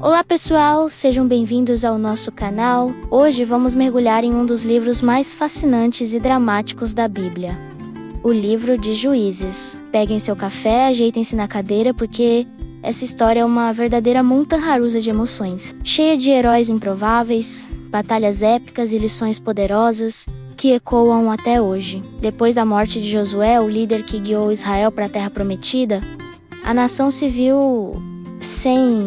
Olá pessoal, sejam bem-vindos ao nosso canal. Hoje vamos mergulhar em um dos livros mais fascinantes e dramáticos da Bíblia, o livro de Juízes. Peguem seu café, ajeitem-se na cadeira porque essa história é uma verdadeira montanha-russa de emoções, cheia de heróis improváveis, batalhas épicas e lições poderosas que ecoam até hoje. Depois da morte de Josué, o líder que guiou Israel para a Terra Prometida, a nação se viu sem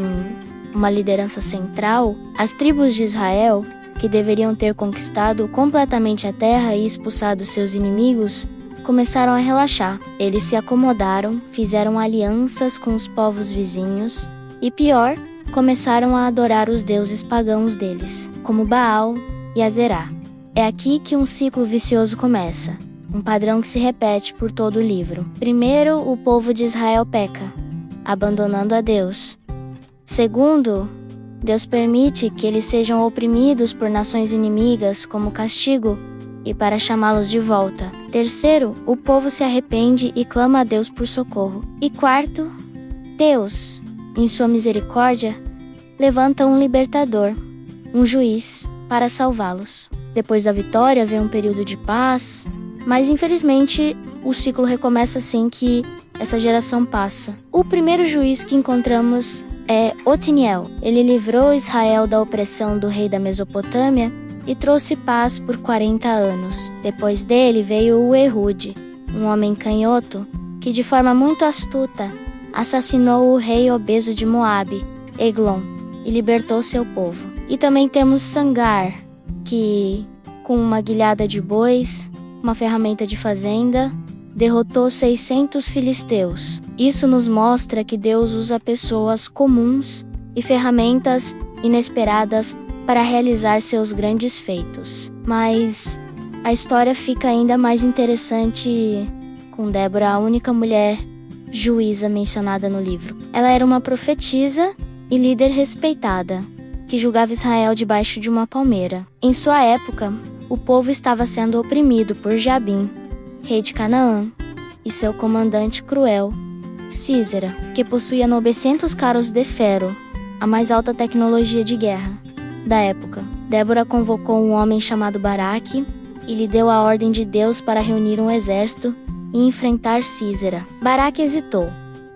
uma liderança central. As tribos de Israel, que deveriam ter conquistado completamente a terra e expulsado seus inimigos, começaram a relaxar. Eles se acomodaram, fizeram alianças com os povos vizinhos e, pior, começaram a adorar os deuses pagãos deles, como Baal e Azerá. É aqui que um ciclo vicioso começa, um padrão que se repete por todo o livro. Primeiro, o povo de Israel peca, abandonando a Deus. Segundo, Deus permite que eles sejam oprimidos por nações inimigas como castigo e para chamá-los de volta. Terceiro, o povo se arrepende e clama a Deus por socorro. E quarto, Deus, em sua misericórdia, levanta um libertador, um juiz, para salvá-los. Depois da vitória vem um período de paz, mas infelizmente o ciclo recomeça assim que essa geração passa. O primeiro juiz que encontramos é Otiniel. Ele livrou Israel da opressão do rei da Mesopotâmia e trouxe paz por 40 anos. Depois dele veio o Ehud, um homem canhoto que de forma muito astuta assassinou o rei obeso de Moabe, Eglon, e libertou seu povo. E também temos Sangar, que com uma guilhada de bois, uma ferramenta de fazenda, derrotou 600 filisteus. Isso nos mostra que Deus usa pessoas comuns e ferramentas inesperadas para realizar seus grandes feitos. Mas a história fica ainda mais interessante com Débora, a única mulher juíza mencionada no livro. Ela era uma profetisa e líder respeitada, que julgava Israel debaixo de uma palmeira. Em sua época, o povo estava sendo oprimido por Jabim, rei de Canaã, e seu comandante cruel, Sísera, que possuía 900 carros de ferro, a mais alta tecnologia de guerra da época. Débora convocou um homem chamado Baraque e lhe deu a ordem de Deus para reunir um exército e enfrentar Sísera. Baraque hesitou.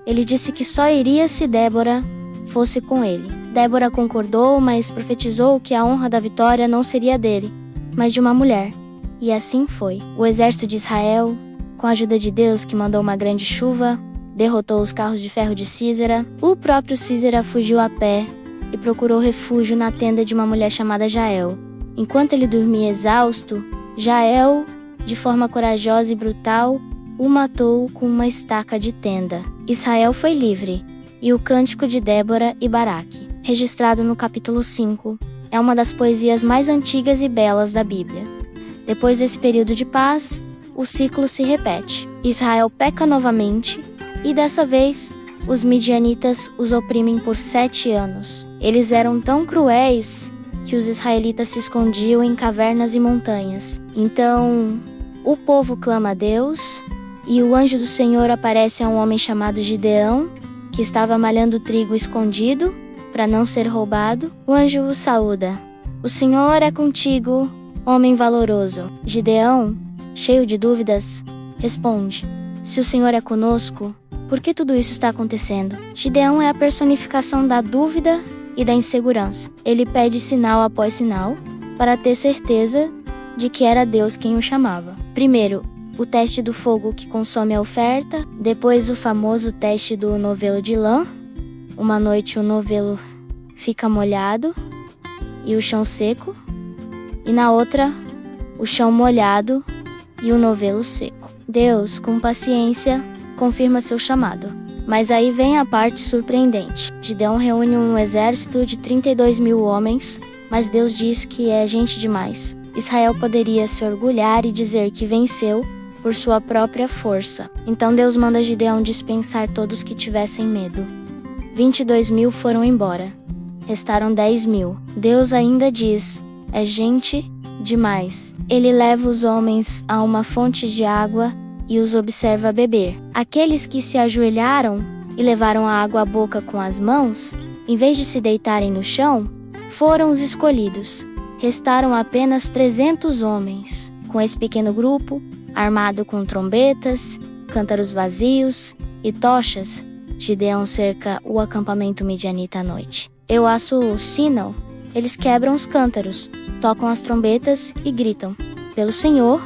Ele disse que só iria se Débora fosse com ele. Débora concordou, mas profetizou que a honra da vitória não seria dele, mas de uma mulher. E assim foi. O exército de Israel, com a ajuda de Deus que mandou uma grande chuva, derrotou os carros de ferro de Sísera. O próprio Sísera fugiu a pé e procurou refúgio na tenda de uma mulher chamada Jael. Enquanto ele dormia exausto, Jael, de forma corajosa e brutal, o matou com uma estaca de tenda. Israel foi livre, e o Cântico de Débora e Baraque, registrado no capítulo 5, é uma das poesias mais antigas e belas da Bíblia. Depois desse período de paz, o ciclo se repete. Israel peca novamente, e dessa vez, os midianitas os oprimem por 7 anos. Eles eram tão cruéis que os israelitas se escondiam em cavernas e montanhas. Então, o povo clama a Deus, e o anjo do Senhor aparece a um homem chamado Gideão, que estava malhando trigo escondido, para não ser roubado. O anjo o saúda. O Senhor é contigo, homem valoroso. Gideão, cheio de dúvidas, responde: se o Senhor é conosco, por que tudo isso está acontecendo? Gideão é a personificação da dúvida e da insegurança. Ele pede sinal após sinal para ter certeza de que era Deus quem o chamava. Primeiro, o teste do fogo que consome a oferta. Depois, o famoso teste do novelo de lã. Uma noite o novelo fica molhado e o chão seco. E na outra, o chão molhado e o novelo seco. Deus, com paciência, confirma seu chamado. Mas aí vem a parte surpreendente. Gideão reúne um exército de 32 mil homens, mas Deus diz que é gente demais. Israel poderia se orgulhar e dizer que venceu por sua própria força. Então Deus manda Gideão dispensar todos que tivessem medo. 22 mil foram embora. Restaram 10 mil. Deus ainda diz: é gente demais. Ele leva os homens a uma fonte de água e os observa beber. Aqueles que se ajoelharam e levaram a água à boca com as mãos Em vez de se deitarem no chão, foram os escolhidos. Restaram apenas 300 homens. Com esse pequeno grupo, armado com trombetas, cântaros vazios e tochas, Gideão cerca o acampamento midianita à noite. Euaço o sino, eles quebram os cântaros, tocam as trombetas e gritam: pelo Senhor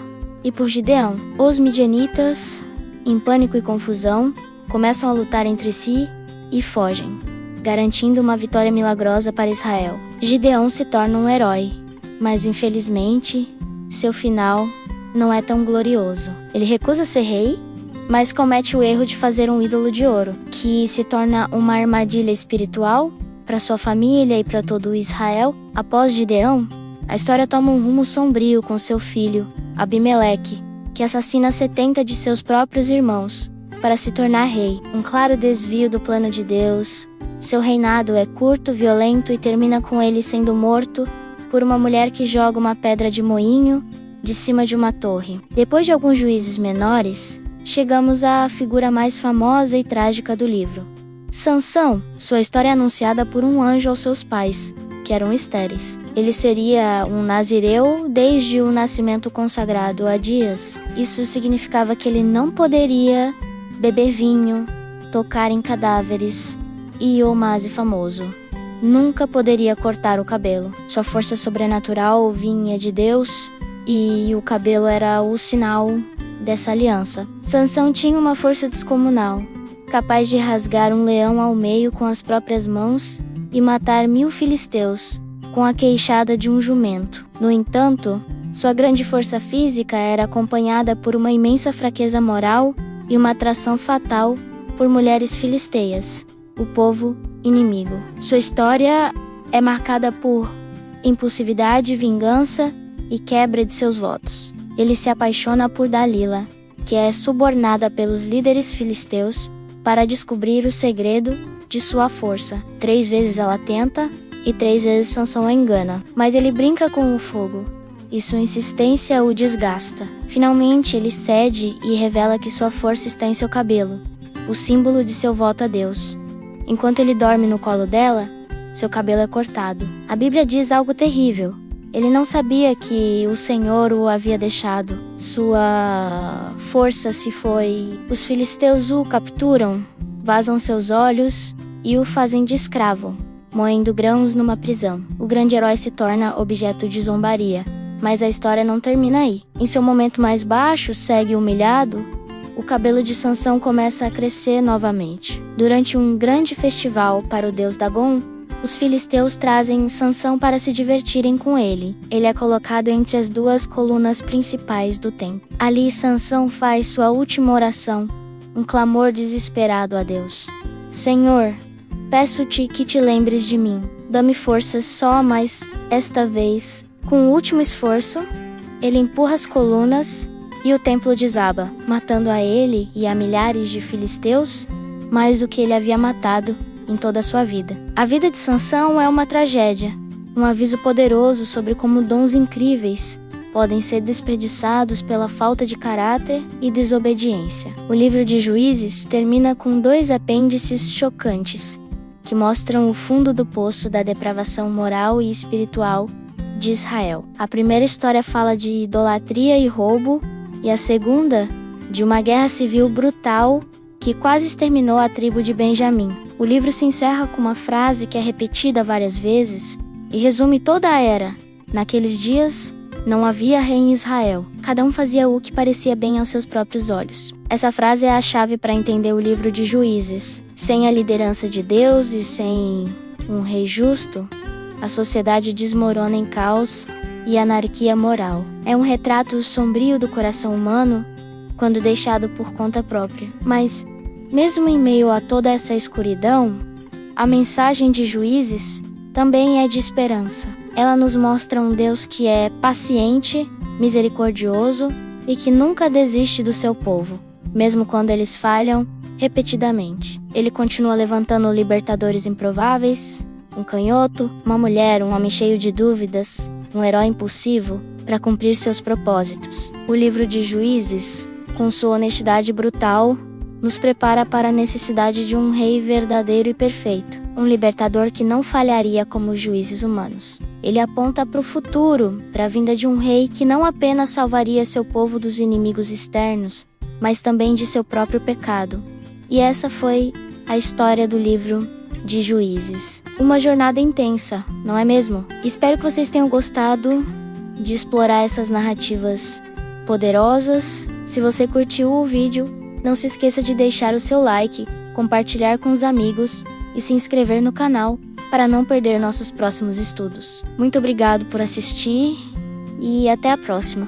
e por Gideão. Os midianitas, em pânico e confusão, começam a lutar entre si e fogem, garantindo uma vitória milagrosa para Israel. Gideão se torna um herói, mas infelizmente, seu final não é tão glorioso. Ele recusa ser rei, mas comete o erro de fazer um ídolo de ouro, que se torna uma armadilha espiritual para sua família e para todo Israel. Após Gideão, a história toma um rumo sombrio com seu filho, Abimeleque, que assassina 70 de seus próprios irmãos para se tornar rei. Um claro desvio do plano de Deus. Seu reinado é curto, violento e termina com ele sendo morto por uma mulher que joga uma pedra de moinho de cima de uma torre. Depois de alguns juízes menores, chegamos à figura mais famosa e trágica do livro. Sansão. Sua história é anunciada por um anjo aos seus pais, que eram estéreis. Ele seria um nazireu desde o nascimento consagrado a dias. Isso significava que ele não poderia beber vinho, tocar em cadáveres e o mais famoso, nunca poderia cortar o cabelo. Sua força sobrenatural vinha de Deus e o cabelo era o sinal dessa aliança. Sansão tinha uma força descomunal, capaz de rasgar um leão ao meio com as próprias mãos e matar 1000 filisteus com a queixada de um jumento. No entanto, sua grande força física era acompanhada por uma imensa fraqueza moral e uma atração fatal por mulheres filisteias, o povo inimigo. Sua história é marcada por impulsividade, vingança e quebra de seus votos. Ele se apaixona por Dalila, que é subornada pelos líderes filisteus para descobrir o segredo de sua força. 3 vezes ela tenta e 3 vezes Sansão a engana, mas ele brinca com o fogo e sua insistência o desgasta. Finalmente ele cede e revela que sua força está em seu cabelo, o símbolo de seu voto a Deus. Enquanto ele dorme no colo dela, seu cabelo é cortado. A Bíblia diz algo terrível. Ele não sabia que o Senhor o havia deixado. Sua força se foi. Os filisteus o capturam, vazam seus olhos e o fazem de escravo, moendo grãos numa prisão. O grande herói se torna objeto de zombaria, mas a história não termina aí. Em seu momento mais baixo, cego e humilhado, o cabelo de Sansão começa a crescer novamente. Durante um grande festival para o deus Dagon, os filisteus trazem Sansão para se divertirem com ele. Ele é colocado entre as 2 colunas principais do templo. Ali Sansão faz sua última oração, um clamor desesperado a Deus. Senhor, peço-te que te lembres de mim. Dá-me forças só mais esta vez. Com o último esforço, ele empurra as colunas e o templo desaba, matando a ele e a milhares de filisteus, mais do que ele havia matado em toda a sua vida. A vida de Sansão é uma tragédia, um aviso poderoso sobre como dons incríveis podem ser desperdiçados pela falta de caráter e desobediência. O livro de Juízes termina com 2 apêndices chocantes, que mostram o fundo do poço da depravação moral e espiritual de Israel. A primeira história fala de idolatria e roubo, e a segunda, de uma guerra civil brutal que quase exterminou a tribo de Benjamim. O livro se encerra com uma frase que é repetida várias vezes e resume toda a era. Naqueles dias, não havia rei em Israel. Cada um fazia o que parecia bem aos seus próprios olhos. Essa frase é a chave para entender o livro de Juízes. Sem a liderança de Deus e sem um rei justo, a sociedade desmorona em caos e anarquia moral. É um retrato sombrio do coração humano quando deixado por conta própria. Mas, mesmo em meio a toda essa escuridão, a mensagem de Juízes também é de esperança. Ela nos mostra um Deus que é paciente, misericordioso e que nunca desiste do seu povo, mesmo quando eles falham repetidamente. Ele continua levantando libertadores improváveis, um canhoto, uma mulher, um homem cheio de dúvidas, um herói impulsivo, para cumprir seus propósitos. O livro de Juízes, com sua honestidade brutal, nos prepara para a necessidade de um rei verdadeiro e perfeito. um libertador que não falharia como os juízes humanos. Ele aponta para o futuro, para a vinda de um rei que não apenas salvaria seu povo dos inimigos externos, mas também de seu próprio pecado. E essa foi a história do livro de Juízes. Uma jornada intensa, não é mesmo? Espero que vocês tenham gostado de explorar essas narrativas poderosas. Se você curtiu o vídeo, não se esqueça de deixar o seu like, compartilhar com os amigos e se inscrever no canal para não perder nossos próximos estudos. Muito obrigado por assistir e até a próxima!